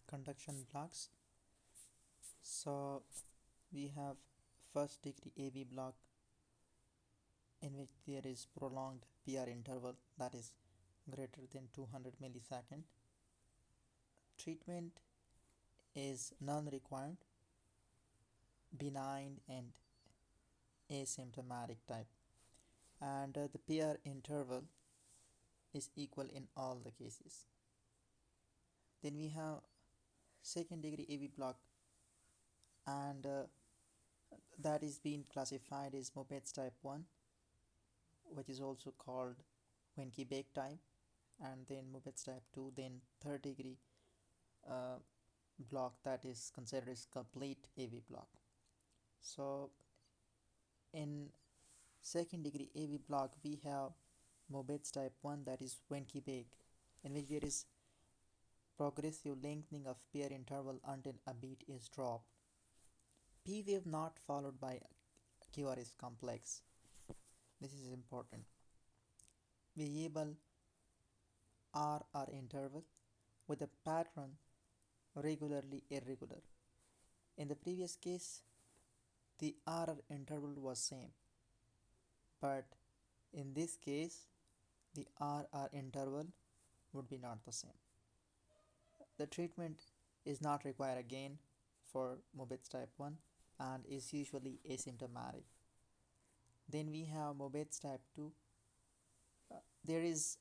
conduction blocks. So we have first degree AV block in which there is prolonged PR interval that is greater than 200 millisecond. Treatment is non-required, benign and asymptomatic type, and the PR interval is equal in all the cases. Then we have second degree AV block, and that is being classified as Mopeds type 1, which is also called Wenke-Bake type, and then Mopeds type 2, then third degree uh, block that is considered as complete AV block. So in second degree AV block we have Mopeds type 1, that is Wenke-Bake, in which there is progressive lengthening of PR interval until a beat is dropped. P wave not followed by QRS complex. This is important. Variable RR interval with a pattern regularly irregular. In the previous case, the RR interval was same, but in this case, the RR interval would be not the same. The treatment is not required again for Mopeds type 1 and is usually asymptomatic. Then we have Mopeds type 2. There is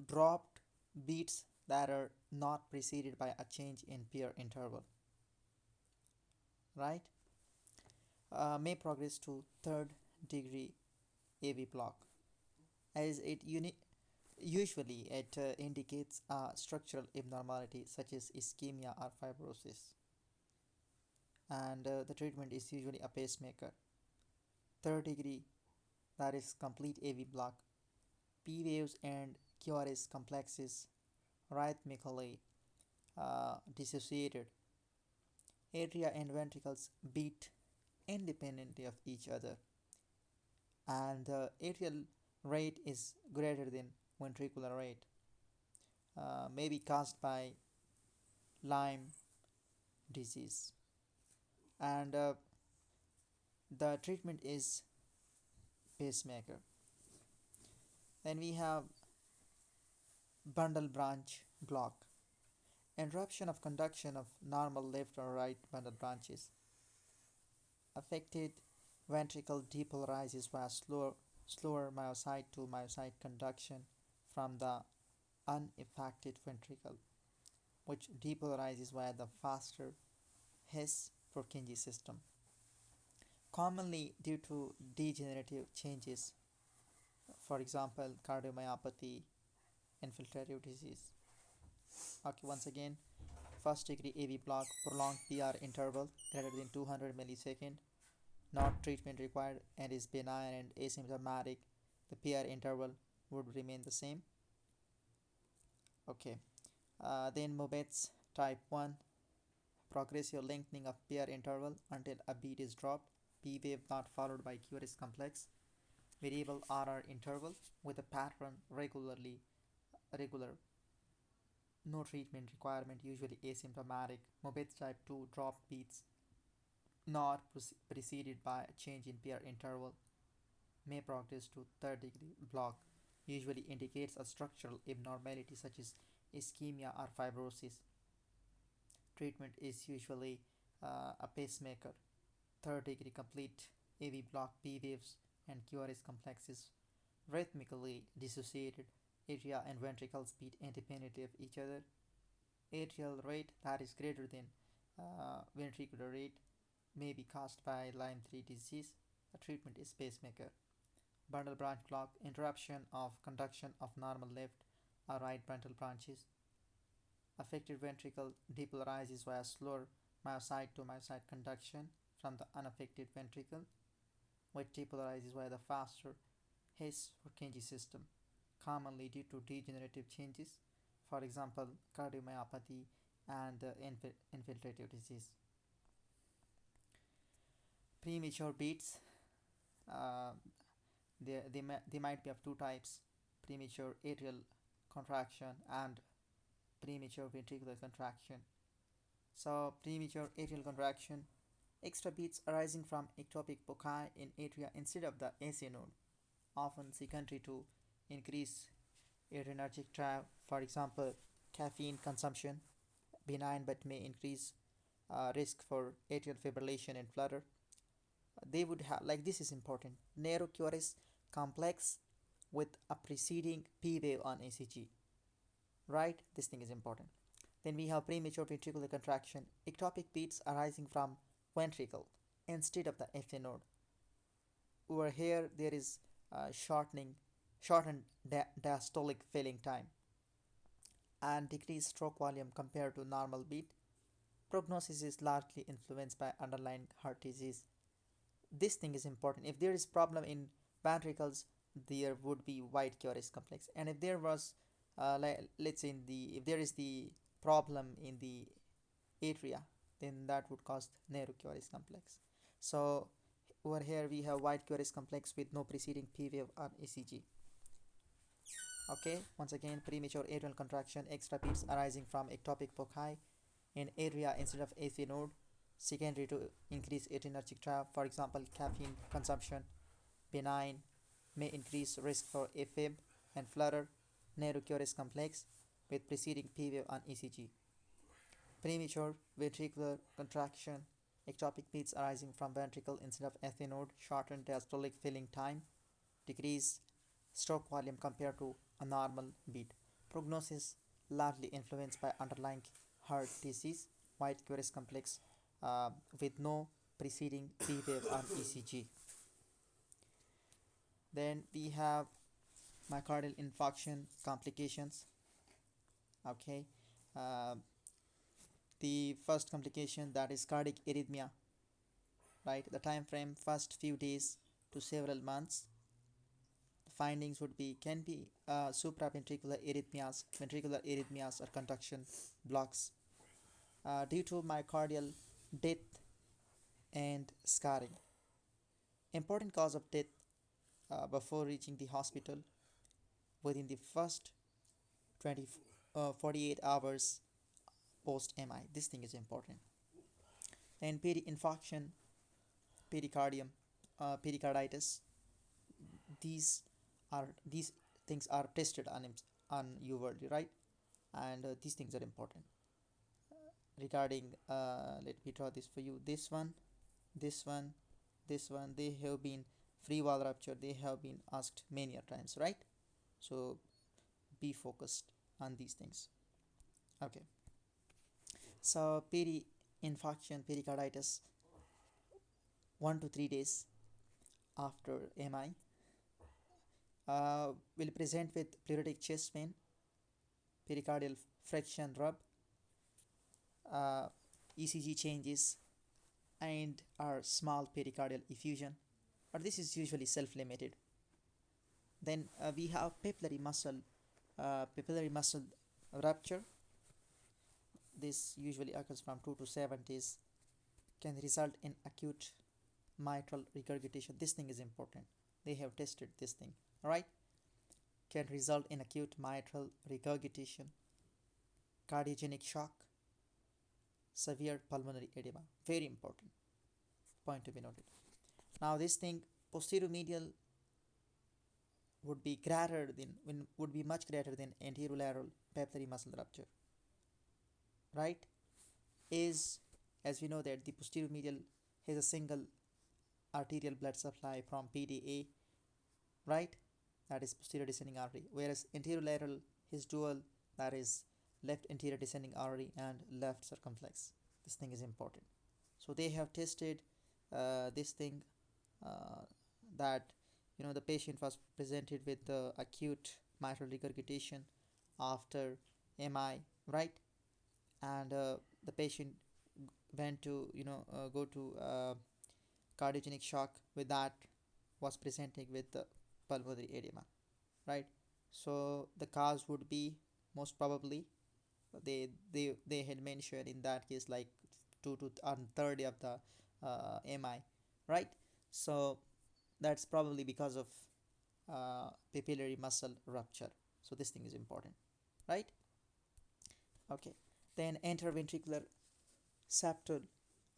dropped beats that are not preceded by a change in PR interval, right? May progress to third degree AV block, as usually it indicates a structural abnormality such as ischemia or fibrosis, and the treatment is usually a pacemaker. Third degree, that is complete AV block, P waves and QRS complexes rhythmically dissociated. Atria and ventricles beat independently of each other, and the atrial rate is greater than ventricular rate, may be caused by Lyme disease, and the treatment is pacemaker. Then we have bundle branch block, interruption of conduction of normal left or right bundle branches. Affected ventricle depolarizes via slower myocyte to myocyte conduction from the unaffected ventricle, which depolarizes via the faster His-Purkinje system, commonly due to degenerative changes, for example, cardiomyopathy, infiltrative disease. Okay, once again, first degree AV block, prolonged PR interval greater than 200 millisecond, not treatment required and is benign and asymptomatic. The PR interval would remain the same. Okay, then Mopeds type 1, progressive lengthening of PR interval until a beat is dropped, P wave not followed by QRS complex, variable RR interval with a pattern regular, no treatment requirement, usually asymptomatic. Mopeds type 2, drop beats not preceded by a change in PR interval, may progress to third degree block, usually indicates a structural abnormality such as ischemia or fibrosis. Treatment is usually a pacemaker. Third degree complete AV block, P waves and QRS complexes rhythmically dissociated. Atria and ventricles beat independently of each other. Atrial rate that is greater than ventricular rate, may be caused by Lyme 3 disease. The treatment is pacemaker. Bundle branch block, interruption of conduction of normal left or right bundle branches. Affected ventricle depolarizes via slower myocyte to myocyte conduction from the unaffected ventricle, which depolarizes via the faster His-Purkinje system, commonly due to degenerative changes, for example, cardiomyopathy and infiltrative disease. Premature beats, uh, they might be of two types: premature atrial contraction and premature ventricular contraction. So premature atrial contraction, extra beats arising from ectopic foci in atria instead of the AC node, often secondary to increased adrenergic drive, for example, caffeine consumption, benign but may increase risk for atrial fibrillation and flutter. They would have, like this is important, narrow QRS complex with a preceding P wave on ECG, right? This thing is important. Then we have premature ventricular contraction, ectopic beats arising from ventricle instead of the FA node. Over here, there is shortened diastolic filling time, and decreased stroke volume compared to normal beat. Prognosis is largely influenced by underlying heart disease. This thing is important. If there is problem in ventricles, there would be wide QRS complex, and if there was, let's say in the if there is the problem in the atria, then that would cause narrow QRS complex. So over here we have wide QRS complex with no preceding P wave on ECG. Okay, once again, premature atrial contraction, extra beats arising from ectopic foci in area instead of AC node, secondary to increased adrenergic drive, for example, caffeine consumption, benign, may increase risk for AFib and flutter, narrow QRS complex with preceding P wave on ECG. Premature ventricular contraction, ectopic beats arising from ventricle instead of FA node, shortened diastolic filling time, decrease stroke volume compared to a normal beat. Prognosis largely influenced by underlying heart disease, wide QRS complex with no preceding P wave on ECG. Then we have myocardial infarction complications. Okay, uh, the first complication, that is cardiac arrhythmia. Right, the time frame first few days to several months. The findings would be can be ventricular arrhythmias or conduction blocks due to myocardial death and scarring. Important cause of death before reaching the hospital within the first 20 48 hours post MI. This thing is important. And peri-infarction, pericardium, pericarditis. These these things are tested on Uworld, right? And these things are important. Regarding, let me draw this for you. This one, this one, this one. They have been free wall rupture. They have been asked many times, right? So be focused on these things. Okay. So peri-infarction, pericarditis, 1 to 3 days after MI, will present with pleuritic chest pain, pericardial friction rub, uh, ECG changes, and our small pericardial effusion, but this is usually self-limited. Then we have papillary muscle rupture. This usually occurs from 2 to 7 days, can result in acute mitral regurgitation. This thing is important. They have tested this thing. All right, can result in acute mitral regurgitation, cardiogenic shock, severe pulmonary edema. Very important point to be noted. Now this thing, posterior medial would be much greater than anterolateral papillary muscle rupture. Right? Is, as we know that the posterior medial has a single arterial blood supply from PDA, right? That is posterior descending artery, whereas anterolateral is dual, that is left anterior descending artery and left circumflex. This thing is important. So they have tested this thing, that the patient was presented with the acute mitral regurgitation after MI, right? And the patient went to go to cardiogenic shock. With that, was presenting with the pulmonary edema, right? So the cause would be, most probably, they had mentioned in that case, like 2 to 3 of the MI, right? So that's probably because of papillary muscle rupture. So this thing is important, right? Okay. Then interventricular septal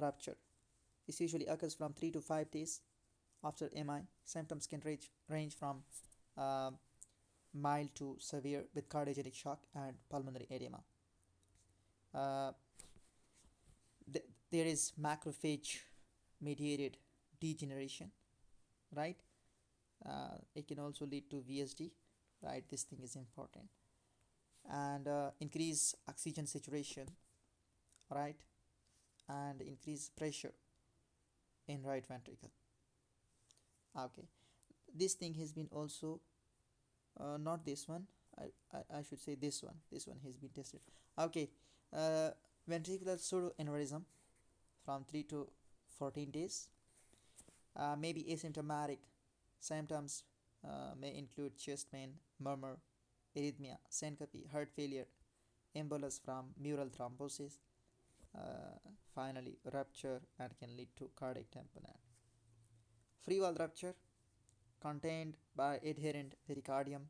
rupture. This usually occurs from 3 to 5 days after MI. Symptoms can range from uh, mild to severe with cardiogenic shock and pulmonary edema. Uh, there is macrophage mediated degeneration, right? It can also lead to VSD, right? This thing is important. And increase oxygen saturation, right? And increase pressure in right ventricle. Okay, this thing has been also not this one. I should say this one. This one has been tested. Okay, uh, ventricular pseudoaneurysm from 3 to 14 days. May be asymptomatic. Symptoms may include chest pain, murmur, arrhythmia, syncope, heart failure, embolus from mural thrombosis, finally rupture, and can lead to cardiac tamponade. Free wall rupture contained by adherent pericardium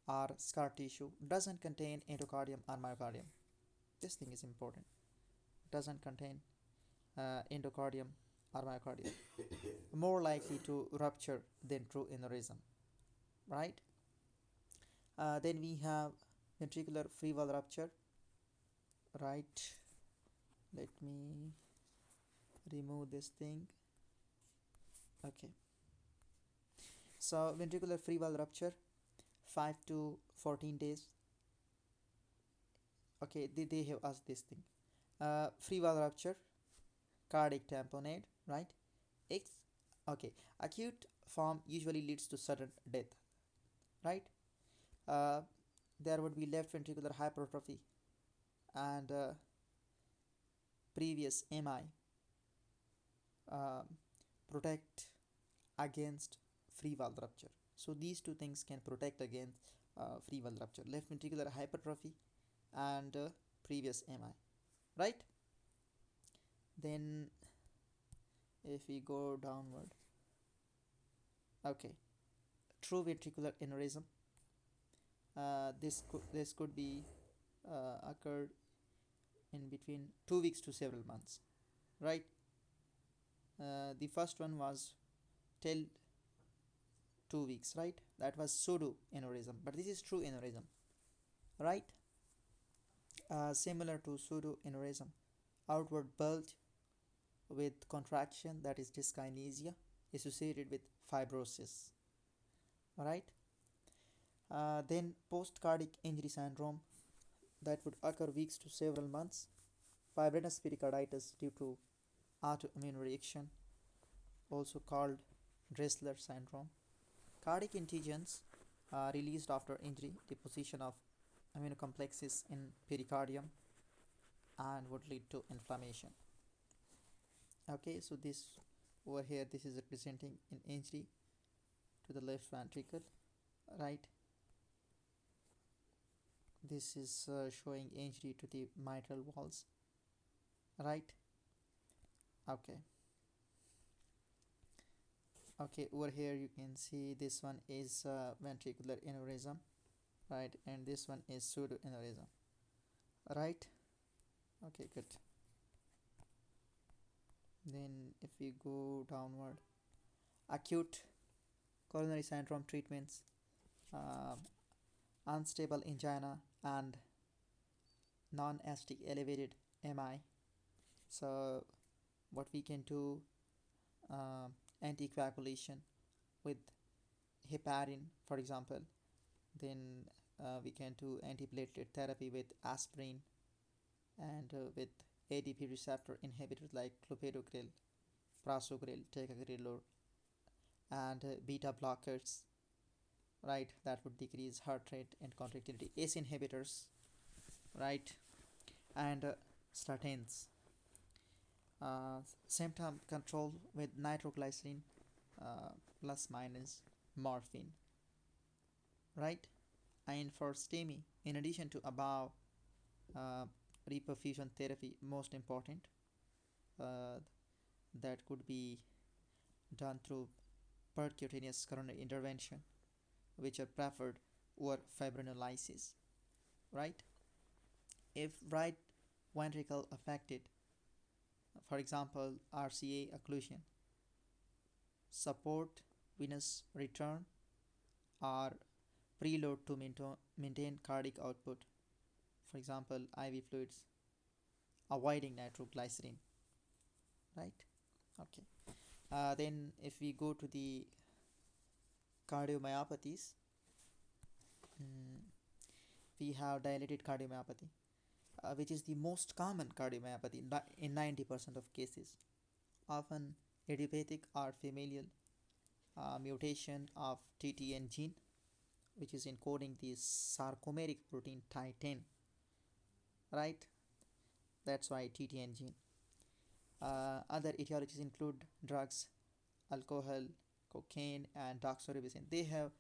or scar tissue doesn't contain endocardium or myocardium. This thing is important. Doesn't contain endocardium or myocardium. More likely to rupture than true aneurysm, right? Then we have ventricular free wall rupture, right? Let me remove this thing. Okay. So ventricular free wall rupture, 5 to 14 days. Okay, they have asked this thing. Free wall rupture, cardiac tamponade, right? X. Okay, acute form usually leads to sudden death, right? Uh, there would be left ventricular hypertrophy and previous MI protect against free wall rupture. So these two things can protect against free wall rupture: left ventricular hypertrophy and previous MI, right? Then if we go downward, okay, true ventricular aneurysm. This could be occurred in between 2 weeks to several months, right? The first one was till 2 weeks, right? That was pseudo aneurysm, but this is true aneurysm, right? Similar to pseudo aneurysm, outward bulge with contraction, that is dyskinesia, associated with fibrosis, right? Then post cardiac injury syndrome, that would occur weeks to several months. Fibrinous pericarditis due to autoimmune reaction, also called Dressler syndrome. Cardiac antigens released after injury, deposition of aminocomplexes in pericardium, and would lead to inflammation. Okay, so this over here, this is representing an injury to the left ventricle, right? This is showing injury to the mitral valves, right? Okay. Okay, over here you can see this one is ventricular aneurysm, right? And this one is pseudo aneurysm, right? Okay, good. Then if we go downward, acute coronary syndrome treatments, uh, unstable angina and non-ST elevated MI. So what we can do, uh, anticoagulation with heparin, for example. Then we can do antiplatelet therapy with aspirin and with ADP receptor inhibitors like clopidogrel, prasugrel, ticagrelor, and beta blockers, right? That would decrease heart rate and contractility. ACE inhibitors, right? And statins. Symptom control with nitroglycerin plus minus morphine, right? And for STEMI, in addition to above, uh, reperfusion therapy most important, uh, that could be done through percutaneous coronary intervention, which are preferred over fibrinolysis, right? If right ventricle affected, For example, RCA occlusion, support venous return, or preload to maintain cardiac output. For example, IV fluids, avoiding nitroglycerin, right? Okay. Then if we go to the cardiomyopathies, mm, we have dilated cardiomyopathy, which is the most common cardiomyopathy in 90% of cases, often idiopathic or familial, mutation of TTN gene, which is encoding the sarcomeric protein Titin, right? That's why TTN gene. Other etiologies include drugs, alcohol, cocaine, and doxorubicin. They have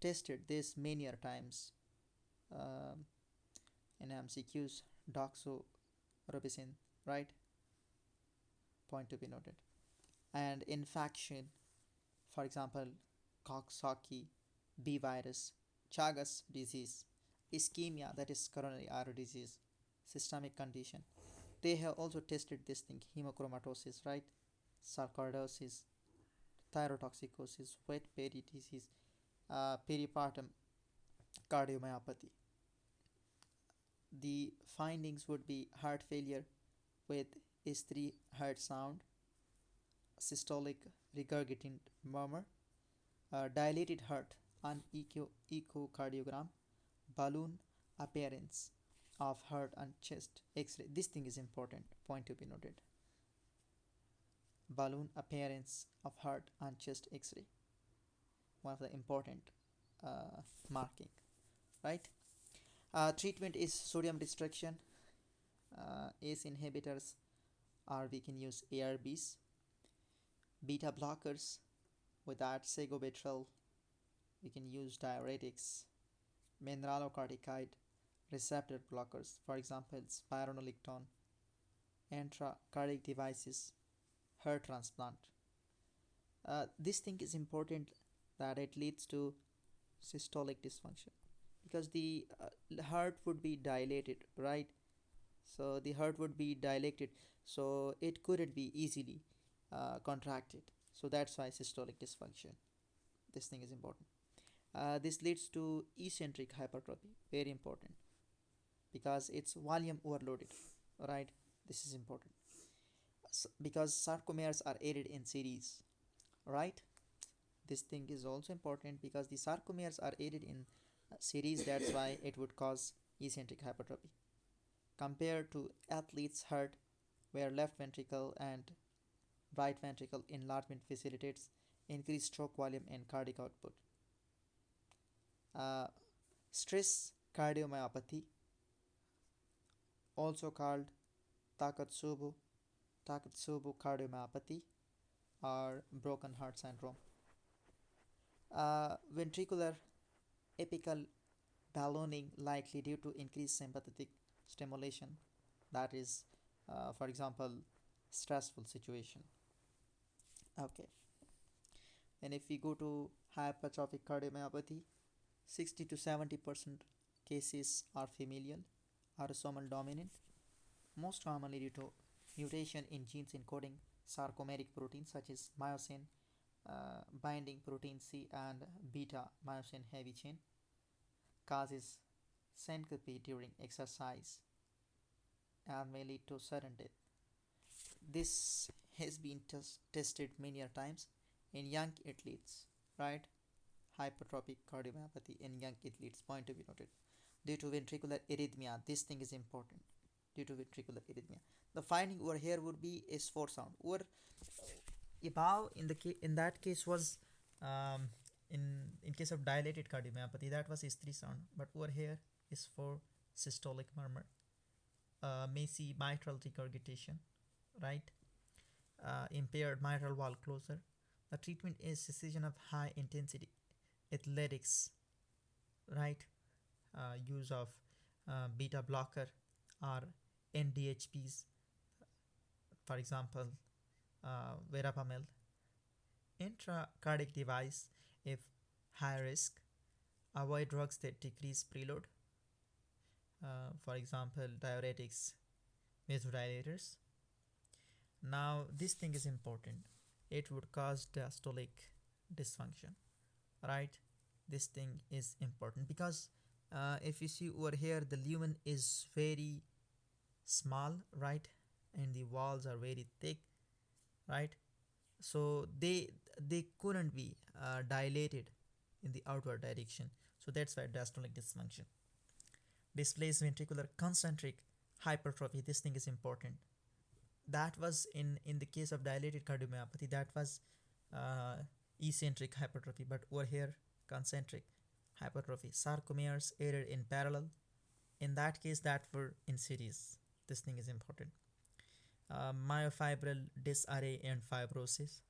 tested this many times um, in MCQs. Doxorubicin, right? Point to be noted. And infection, for example, Coxsackie, B virus, Chagas disease, ischemia, that is coronary artery disease, systemic condition. They have also tested this thing, hemochromatosis, right? Sarcoidosis, thyrotoxicosis, wet berry disease, peripartum cardiomyopathy. The findings would be heart failure with S3 heart sound, systolic regurgitant murmur, dilated heart on echocardiogram, balloon appearance of heart and chest X-ray. This thing is important, point to be noted. Balloon appearance of heart and chest X-ray, one of the important marking, right? Treatment is sodium restriction, ACE inhibitors, or we can use ARBs, beta blockers. Without sagobetril, we can use diuretics, mineralocorticoid receptor blockers, for example, spironolactone, intracardiac devices, heart transplant. This thing is important that it leads to systolic dysfunction because the heart would be dilated, right? So the heart would be dilated, so it couldn't be easily contracted. So that's why systolic dysfunction. This thing is important. This leads to eccentric hypertrophy, very important because it's volume overloaded, right? This is important because sarcomeres are added in series, right? This thing is also important because the sarcomeres are added in series. That's why it would cause eccentric hypertrophy compared to athlete's heart, where left ventricle and right ventricle enlargement facilitates increased stroke volume and cardiac output. uh, Stress cardiomyopathy, also called Takotsubo cardiomyopathy or broken heart syndrome. Ventricular apical ballooning likely due to increased sympathetic stimulation, that is, for example, stressful situation. Okay, and if we go to hypertrophic cardiomyopathy, 60 to 70% cases are familial, autosomal dominant, most commonly due to mutation in genes encoding sarcomeric proteins such as myosin binding protein C and beta myosin heavy chain, causes syncope during exercise and may lead to sudden death. This has been tested many times in young athletes, right? Hypertrophic cardiomyopathy in young athletes, point to be noted. Due to ventricular arrhythmia, this thing is important. Due to ventricular arrhythmia, the finding over here would be S4 sound. Or above in that case was um, in case of dilated cardiomyopathy, that was S3 sound, but over here is for systolic murmur. May see mitral regurgitation, right? Impaired mitral valve closure. The treatment is cessation of high intensity athletics, right? Use of beta blocker or NDHPs, for example, verapamil. Intracardiac device if high risk. Avoid drugs that decrease preload, for example, diuretics, vasodilators. Now this thing is important. It would cause diastolic dysfunction, right? This thing is important because if you see over here, the lumen is very small, right? And the walls are very thick, right? So they couldn't be dilated in the outward direction. So that's why diastolic dysfunction. Displays ventricular concentric hypertrophy. This thing is important. That was in the case of dilated cardiomyopathy. That was uh, eccentric hypertrophy, but over here concentric hypertrophy. Sarcomeres aided in parallel. In that case, that were in series. This thing is important. Myofibril disarray and fibrosis,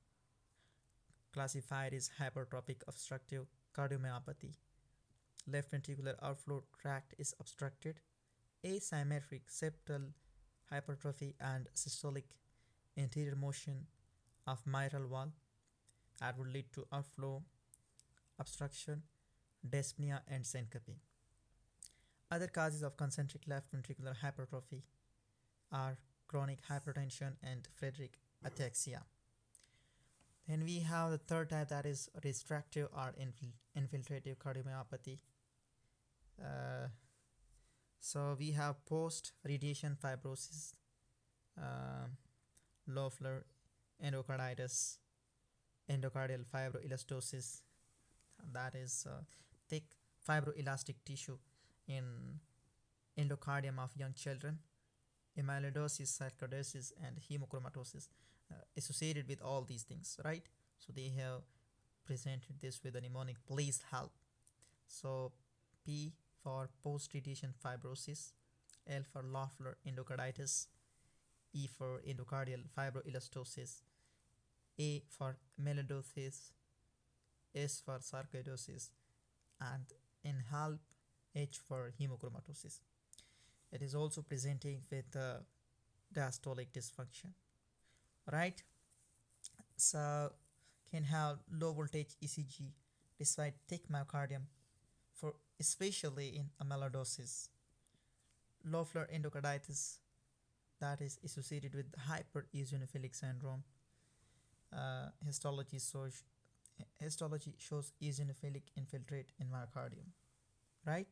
classified as hypertrophic obstructive cardiomyopathy. Left ventricular outflow tract is obstructed. Asymmetric septal hypertrophy and systolic anterior motion of mitral valve that would lead to outflow obstruction, dyspnea, and syncope. Other causes of concentric left ventricular hypertrophy are chronic hypertension and Friedreich ataxia. Then we have the third type, that is restrictive or infiltrative cardiomyopathy. Uh, so we have post radiation fibrosis, uh, Loeffler endocarditis, endocardial fibroelastosis, that is thick fibroelastic tissue in endocardium of young children, amyloidosis, sarcoidosis, and hemochromatosis associated with all these things, right? So they have presented this with a mnemonic, please help. So P for post-radiation fibrosis, L for Loeffler endocarditis, E for endocardial fibroelastosis, A for amyloidosis, S for sarcoidosis, and in HALP, H for hemochromatosis. It is also presenting with diastolic dysfunction, right? So can have low voltage ECG despite thick myocardium, for especially in amyloidosis. Loeffler endocarditis, that is associated with hypereosinophilic syndrome. Uh, histology shows histology shows eosinophilic infiltrate in myocardium, right?